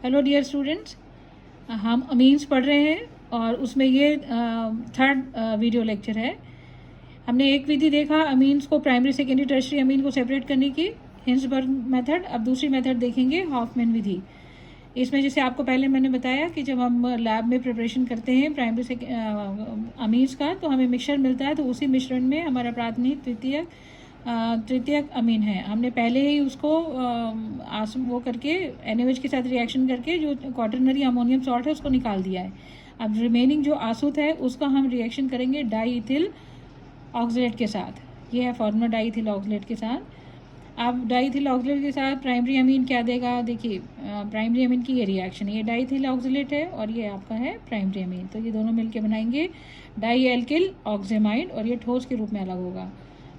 Hello dear students, हम amines पढ़ रहे हैं और उसमें ये थर्ड वीडियो लेक्चर है। हमने एक विधि देखा अमीन्स को, प्राइमरी सेकेंडरी टर्शरी अमीन को सेपरेट करने की, हिंसबर्ग मेथड। अब दूसरी मेथड देखेंगे, हॉफमैन विधि। इसमें जैसे आपको पहले मैंने बताया कि जब हम लैब में प्रिपरेशन करते हैं प्राइमरी अमीन्स का, तो हमें मिक्सचर मिलता है, तो उसी मिश्रण में हमारा प्राथमिक तृतीयक अमीन है। हमने पहले ही उसको वो करके NaOH के साथ रिएक्शन करके जो क्वाटरनरी अमोनियम सॉल्ट है उसको निकाल दिया है। अब रिमेनिंग जो आसुत है उसका हम रिएक्शन करेंगे डाईइथिल ऑक्सलेट के साथ। ये है फॉर्मूला डाईइथिल ऑक्सलेट के साथ। अब डाईइथिल ऑक्सलेट के साथ प्राइमरी अमीन क्या देगा, देखिए प्राइमरी अमीन की ये रिएक्शन, ये डाईइथिल ऑक्सलेट है और ये आपका है प्राइमरी अमीन, तो ये दोनों मिलकर बनाएंगे डाई एल्किल ऑक्जेमाइड और ये ठोस के रूप में अलग होगा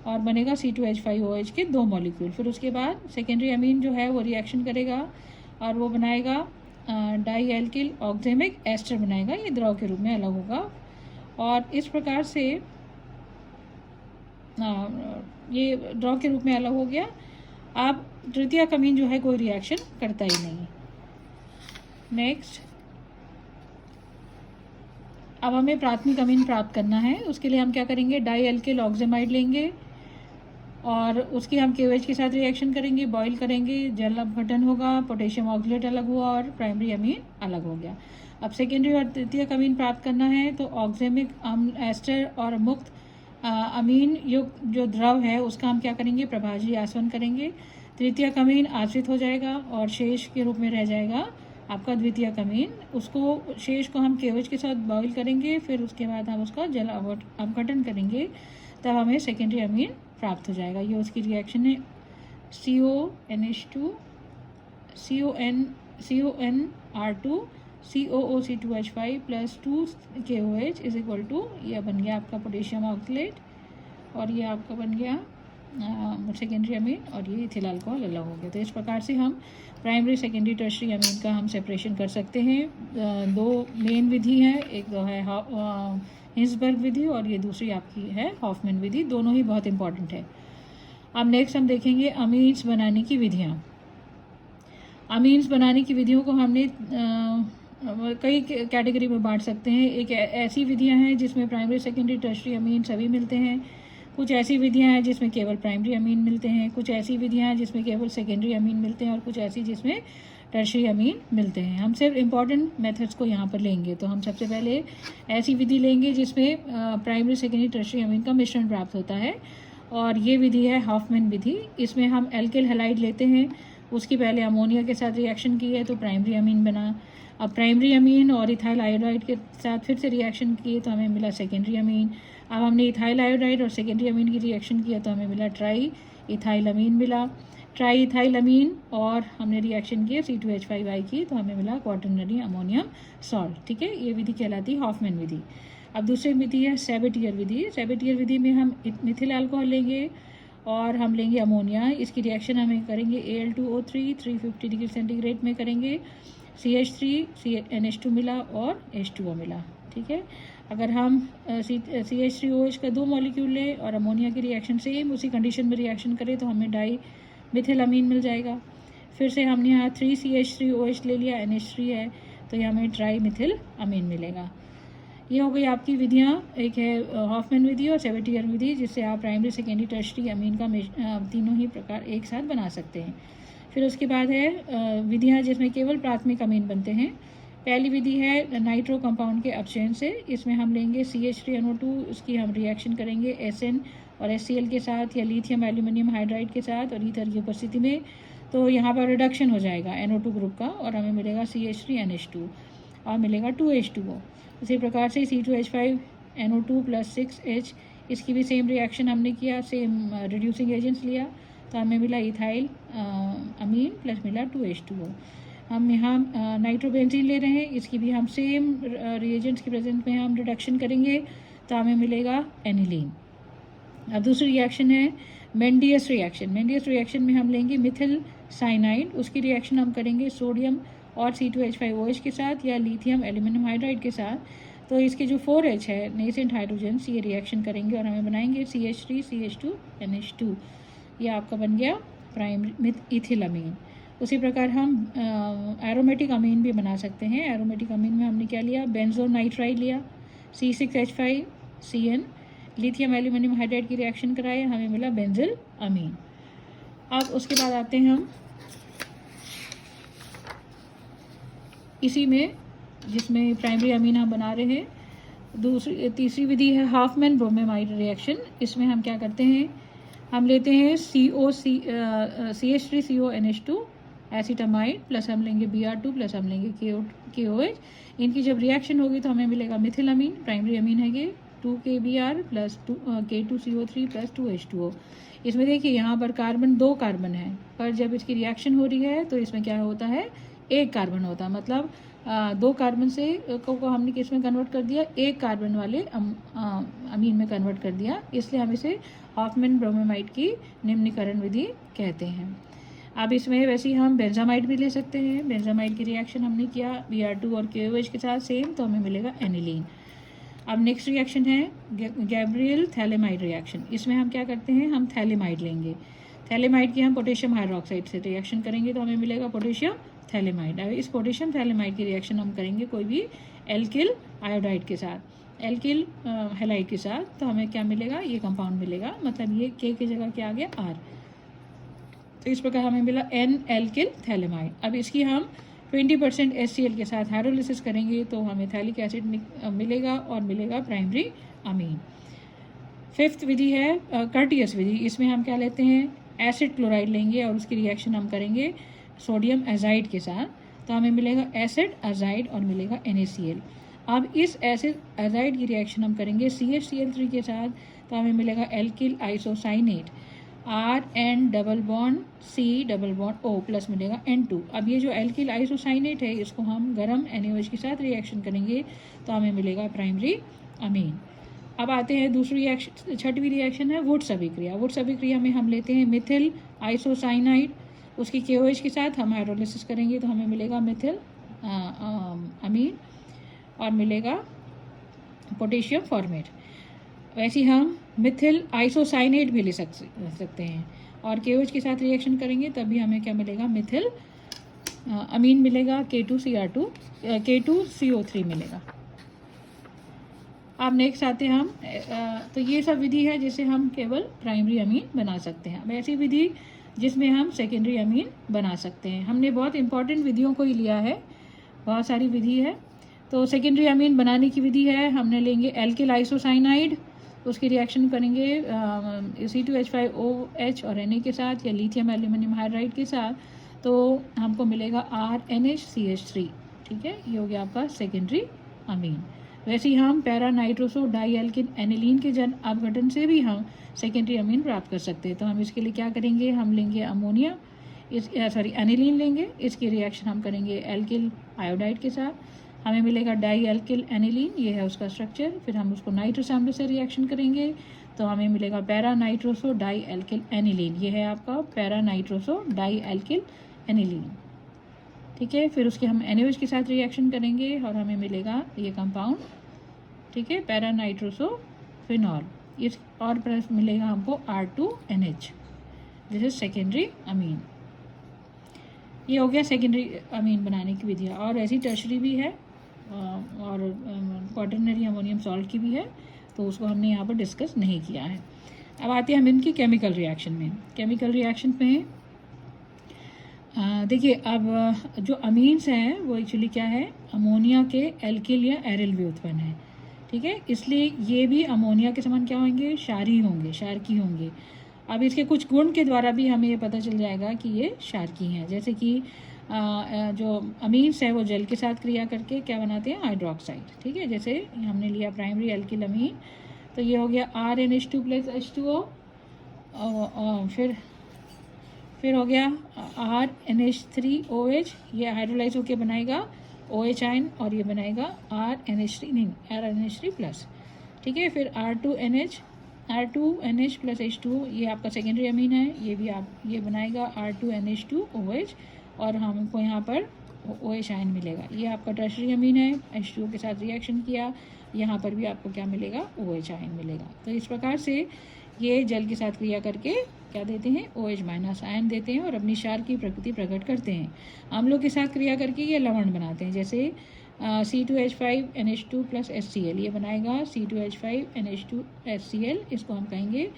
और बनेगा C2H5OH के 2 मॉलिक्यूल। फिर उसके बाद सेकेंडरी अमीन जो है वो रिएक्शन करेगा और वो बनाएगा डाई एल्किल ऑक्जेमिक एस्टर बनाएगा, ये द्रव के रूप में अलग होगा। और इस प्रकार से ये द्रव के रूप में अलग हो गया। अब तृतीयक अमीन जो है कोई रिएक्शन करता ही नहीं। नेक्स्ट, अब हमें प्राथमिक अमीन प्राप्त करना है। उसके लिए हम क्या करेंगे, डाई एल्किल ऑक्जेमाइड लेंगे और उसकी हम KOH के साथ रिएक्शन करेंगे, बॉईल करेंगे, जल अपघटन होगा, पोटेशियम ऑक्सलेट अलग हुआ और प्राइमरी अमीन अलग हो गया। अब सेकेंडरी और तृतीयक अमीन प्राप्त करना है, तो ऑक्जेमिक एस्टर और मुक्त अमीन युक्त जो द्रव है उसका हम क्या करेंगे, प्रभाजी आसवन करेंगे। तृतीयक अमीन आश्रित हो जाएगा और शेष के रूप में रह जाएगा आपका द्वितीयक अमीन। उसको शेष को हम KOH के साथ बॉईल करेंगे, फिर उसके बाद हम उसका जल अपघटन करेंगे, तब हमें सेकेंडरी अमीन प्राप्त हो जाएगा। ये उसकी रिएक्शन है, CONH2 CONR2 COOC2H5 + 2 KOH is equal to, यह बन गया आपका पोटेशियम ऑक्सलेट और ये आपका बन गया सेकेंडरी अमीन और ये इथिल अल्कोहल अलग हो गया। तो इस प्रकार से हम प्राइमरी सेकेंडरी टर्शरी अमीन का हम सेपरेशन कर सकते हैं। दो मेन विधि है, एक तो है हिंसबर्ग विधि और ये दूसरी आपकी है हॉफमैन विधि। दोनों ही बहुत इंपॉर्टेंट है। अब नेक्स्ट हम देखेंगे अमीन्स बनाने की विधियाँ। अमीन्स बनाने की विधियों को हमने कई कैटेगरी में बांट सकते हैं। एक ऐसी विधियाँ हैं जिसमें प्राइमरी सेकेंडरी टर्शरी अमीन सभी मिलते हैं, कुछ ऐसी विधियाँ हैं जिसमें केवल प्राइमरी अमीन मिलते हैं, कुछ ऐसी विधियाँ हैं जिसमें केवल सेकेंडरी अमीन मिलते हैं और कुछ ऐसी जिसमें टर्शरी अमीन मिलते हैं। हम सिर्फ इम्पॉर्टेंट मेथड्स को यहाँ पर लेंगे। तो हम सबसे पहले ऐसी विधि लेंगे जिसमें प्राइमरी सेकेंडरी टर्शरी अमीन का मिश्रण प्राप्त होता है और ये विधि है हॉफमैन विधि। इसमें हम एल्किल हैलाइड लेते हैं, उसकी पहले अमोनिया के साथ रिएक्शन की है तो प्राइमरी अमीन बना। अब प्राइमरी अमीन और इथाइल आयोडाइड के साथ फिर से रिएक्शन किए तो हमें मिला सेकेंडरी अमीन। अब हमने इथाइल आयोडाइड और सेकेंडरी अमीन की रिएक्शन किया तो हमें मिला ट्राई इथाइल अमीन मिला। ट्राई इथाइल अमीन और हमने रिएक्शन किया C2H5I की तो हमें मिला क्वाटरनरी अमोनियम सॉल्ट। ठीक है, ये विधि कहलाती है हॉफमैन विधि। अब दूसरी विधि है सेबेटियर विधि। सेबेटियर विधि में हम मिथिल अल्कोहल लेंगे और हम लेंगे अमोनिया। इसकी रिएक्शन हमें करेंगे Al2O3 350 डिग्री सेंटीग्रेड में करेंगे, CH3 NH2 मिला और H2O मिला। ठीक है, अगर हम CH3OH का 2 मॉलिक्यूल लें और अमोनिया की रिएक्शन सेम उसी कंडीशन में रिएक्शन करें तो हमें डाई मिथिल अमीन मिल जाएगा। फिर से हमने यहाँ 3CH3OH ले लिया, NH3 है तो ये हमें ट्राई मिथिल अमीन मिलेगा। ये हो गई आपकी विधियाँ, एक है हॉफमैन विधि और सेबेटियर विधि, जिससे आप प्राइमरी सेकेंडरी टर्शरी अमीन का तीनों ही प्रकार एक साथ बना सकते हैं। फिर उसके बाद है विधियाँ जिसमें केवल प्राथमिक अमीन बनते हैं। पहली विधि है नाइट्रो कंपाउंड के अपचयन से। इसमें हम लेंगे CH3NO2, उसकी हम रिएक्शन करेंगे SN और HCl के साथ या लिथियम एल्यूमिनियम हाइड्राइड के साथ और ईथर की उपस्थिति में, तो यहाँ पर रिडक्शन हो जाएगा NO2 ग्रुप का और हमें मिलेगा CH3NH2 और मिलेगा 2H2O। इसी प्रकार से C2H5NO2 + 6H, इसकी भी सेम रिएक्शन हमने किया, सेम रिड्यूसिंग एजेंट्स लिया तो हमें मिला इथाइल अमीन प्लस मिला 2H2O। हम यहाँ नाइट्रोबेंजीन ले रहे हैं, इसकी भी हम सेम रिएजेंट्स के प्रेजेंट में हम रिडक्शन करेंगे तो हमें मिलेगा एनिलीन। अब दूसरी रिएक्शन है मेंडियस रिएक्शन। मेंडियस रिएक्शन में हम लेंगे मिथिल साइनाइड, उसकी रिएक्शन हम करेंगे सोडियम और C2H5OH के साथ या लिथियम एल्यूमिनियम हाइड्राइड के साथ। तो इसके जो 4H है नेसेंट हाइड्रोजन्स, ये रिएक्शन करेंगे और हमें बनाएंगे CH3 CH2 NH2। ये आपका बन गया प्राइमरी इथिल अमीन। उसी प्रकार हम एरोमेटिक अमीन भी बना सकते हैं। एरोमेटिक अमीन में हमने क्या लिया, बेंजोनाइट्राइड लिया, C6H5CN, लिथियम एल्यूमिनियम हाइड्राइड की रिएक्शन कराए, हमें मिला बेंजिल अमीन। अब उसके बाद आते हैं हम इसी में जिसमें प्राइमरी अमीन हम बना रहे हैं, तीसरी विधि है हाफमैन ब्रोमेमाइड रिएक्शन। इसमें हम क्या करते हैं, हम लेते हैं CH3CONH2 एसिटामाइड प्लस हम लेंगे Br2 प्लस हम लेंगे KOH। इनकी जब रिएक्शन होगी तो हमें मिलेगा मिथिल अमीन, प्राइमरी अमीन है ये 2KBr plus K2CO3 plus 2H2O। इसमें देखिए यहाँ पर दो कार्बन है, पर जब इसकी रिएक्शन हो रही है तो इसमें क्या होता है, एक कार्बन होता है। मतलब दो कार्बन से को हमने किस में कन्वर्ट कर दिया, एक कार्बन वाले अमीन में कन्वर्ट कर दिया, इसलिए हम इसे हाफमैन ब्रोमेमाइड की निम्नीकरण विधि कहते हैं। अब इसमें वैसे ही हम बेंजामाइड भी ले सकते हैं। बेंजामाइड की रिएक्शन हमने किया Br2 और KOH के साथ सेम, तो हमें मिलेगा एनिलीन। अब नेक्स्ट रिएक्शन है गैब्रियल थैलेमाइड रिएक्शन। इसमें हम क्या करते हैं, हम थैलेमाइड लेंगे, थैलेमाइड की हम पोटेशियम हाइड्रोक्साइड से रिएक्शन करेंगे तो हमें मिलेगा पोटेशियम थैलेमाइड। अब इस पोटेशियम थैलेमाइड की रिएक्शन हम करेंगे कोई भी एल्किल आयोडाइड के साथ, एल्किल हैलाइड के साथ, तो हमें क्या मिलेगा, ये कंपाउंड मिलेगा। मतलब ये K की जगह क्या आ गया, R। तो इस प्रकार हमें मिला N एल्किल थैलेमाइड। अब इसकी हम 20% HCl के साथ हाइड्रोलिसिस करेंगे तो हमें थैलिक एसिड मिलेगा और मिलेगा प्राइमरी अमीन। फिफ्थ विधि है कर्टियस विधि। इसमें हम क्या लेते हैं, एसिड क्लोराइड लेंगे और उसकी रिएक्शन हम करेंगे सोडियम एजाइड के साथ, तो हमें मिलेगा एसिड अजाइड और मिलेगा NaCl। अब इस एसिड एजाइड की रिएक्शन हम करेंगे CHCl3 के साथ, तो हमें मिलेगा alkyl isocyanate, RN double bond C double bond O plus मिलेगा N2। अब ये जो एल्किल आइसोसाइनेट है इसको हम गर्म NaOH के साथ रिएक्शन करेंगे तो हमें मिलेगा प्राइमरी अमीन। अब आते हैं दूसरी रिएक्शन, छठवीं रिएक्शन है वुड्स अभिक्रिया। वुड्स अभिक्रिया में हम लेते हैं मिथिल आइसोसाइनाइड, उसकी KOH के साथ हम हाइड्रोलिसिस करेंगे तो हमें मिलेगा मिथिल अमीन और मिलेगा पोटेशियम फॉर्मेट। वैसे हम मिथिल आइसोसाइनेट भी ले सकते हैं और KOH के साथ रिएक्शन करेंगे तब भी हमें क्या मिलेगा, मिथिल अमीन मिलेगा, K2CO3 मिलेगा। अब नेक्स्ट आते हैं हम तो ये सब विधि है जिसे हम केवल प्राइमरी अमीन बना सकते हैं। अब ऐसी विधि जिसमें हम सेकेंडरी अमीन बना सकते हैं। हमने बहुत इंपॉर्टेंट विधियों को ही लिया है, बहुत सारी विधि है। तो सेकेंडरी अमीन बनाने की विधि है, हमने लेंगे एल्किल आइसोसाइनाइड, उसकी रिएक्शन करेंगे C2H5OH और Na के साथ या लिथियम एल्यूमिनियम हाइड्राइड के साथ, तो हमको मिलेगा RNHCH3। ठीक है, ये हो गया आपका सेकेंडरी अमीन। वैसे ही हम पैरा नाइट्रोसो डाई एल्किन एनिलीन के जन अपघटन से भी हम सेकेंडरी अमीन प्राप्त कर सकते हैं। तो हम इसके लिए क्या करेंगे, हम लेंगे अमोनिया, एनिलीन लेंगे, इसकी रिएक्शन हम करेंगे एल्किल आयोडाइड के साथ, हमें मिलेगा डाई एल्किल एनिलीन, ये है उसका स्ट्रक्चर। फिर हम उसको नाइट्रस अम्ल से रिएक्शन करेंगे तो हमें मिलेगा para nitroso di alkyl aniline, ये है आपका para nitroso di alkyl aniline. ठीक है, फिर उसके हम NaOH के साथ रिएक्शन करेंगे और हमें मिलेगा ये कंपाउंड, ठीक है, पैरा नाइट्रोसो फिनॉल, इस और प्लस मिलेगा हमको R2NH, this is secondary amine. ये हो गया सेकेंडरी अमीन बनाने की विधियाँ। और ऐसी टर्शरी भी है और क्वाटरनरी अमोनियम सॉल्ट की भी है, तो उसको हमने यहाँ पर डिस्कस नहीं किया है। अब आते हैं हम इनकी केमिकल रिएक्शन में। केमिकल रिएक्शन में देखिए, अब जो अमीन्स हैं वो एक्चुअली क्या है, अमोनिया के एल्किल या एरिल व्युत्पन्न है। ठीक है, इसलिए ये भी अमोनिया के समान क्या होंगे, क्षारी होंगे, क्षारकी होंगे। अब इसके कुछ गुण के द्वारा भी हमें ये पता चल जाएगा कि ये क्षारकी हैं। जैसे कि जो अमीन्स है वो जल के साथ क्रिया करके क्या बनाते हैं, हाइड्रोक्साइड। ठीक है, जैसे हमने लिया प्राइमरी एल्किल अमीन, तो ये हो गया RNH2 + H2O, फिर हो गया RNH3OH, ये हाइड्रोलाइज होके बनाएगा OH आयन और ये बनाएगा RNH3+। ठीक है, फिर R2NH + H2O, ये आपका सेकेंडरी अमीन है, ये भी आप ये बनाएगा R2NH2OH और हमको यहाँ पर OH आयन मिलेगा। ये आपका टर्शरी अमीन है, H2O के साथ रिएक्शन किया, यहाँ पर भी आपको क्या मिलेगा, OH आयन मिलेगा। तो इस प्रकार से ये जल के साथ क्रिया करके क्या देते हैं, OH माइनस आयन देते हैं और अपनी क्षार की प्रकृति प्रकट करते हैं। अम्लों के साथ क्रिया करके ये लवण बनाते हैं, जैसे C2H5NH2 प्लस HCl, ये बनाएगा C2H5NH2HCl, इसको हम कहेंगे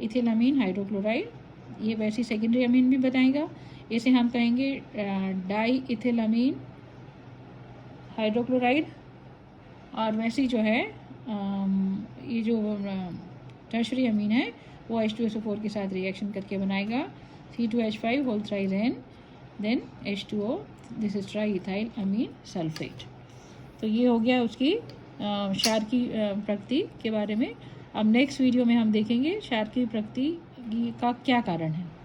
इथिलामीन हाइड्रोक्लोराइड। ये वैसी सेकेंडरी अमीन भी बताएगा, इसे हम कहेंगे डाई इथिलामीन हाइड्रोक्लोराइड। और वैसी जो है ये जो टर्शरी अमीन है वो H2SO4 के साथ रिएक्शन करके बनाएगा C2H5 whole thrice N then H2O, this is tri ethyl amine sulphate. तो ये हो गया उसकी क्षार की प्रकृति के बारे में। अब नेक्स्ट वीडियो में हम देखेंगे क्षार की प्रकृति का क्या कारण है।